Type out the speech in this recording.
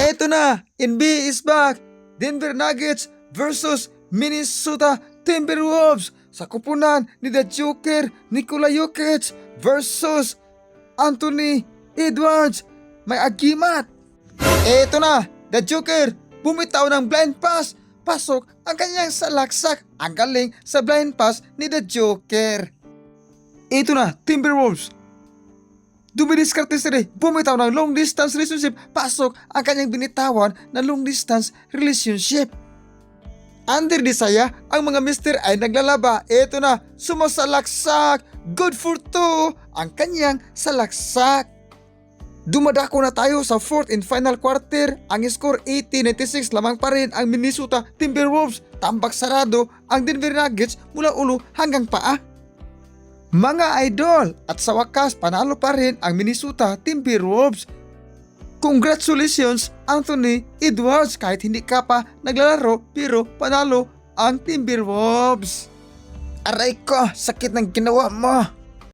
Eto na, NBA is back! Denver Nuggets versus Minnesota Timberwolves sa kupunan ni The Joker Nikola Jokic versus Anthony Edwards. May agimat! Eto na, The Joker bumitaw ng blind pass. Pasok ang kanyang salaksak. Ang galing sa blind pass ni The Joker. Eto na, Timberwolves. Dumidiskarte sila, bumitaw ng long distance relationship. Pasok ang kanyang binitawan na long distance relationship. Under di saya, ang mga mister ay naglalaba. Eto na, sumasalaksak. Good for two ang kanyang salaksak. Dumadako na tayo sa fourth and final quarter. Ang score 80-96 lamang pa rin ang Minnesota Timberwolves. Tambak sarado ang Denver Nuggets mula ulo hanggang paa. Mga idol, at sa wakas panalo pa rin ang Minnesota Timberwolves. Congratulations Anthony Edwards, kahit hindi ka pa naglalaro pero panalo ang Timberwolves. Aray ko, sakit ng ginawa mo.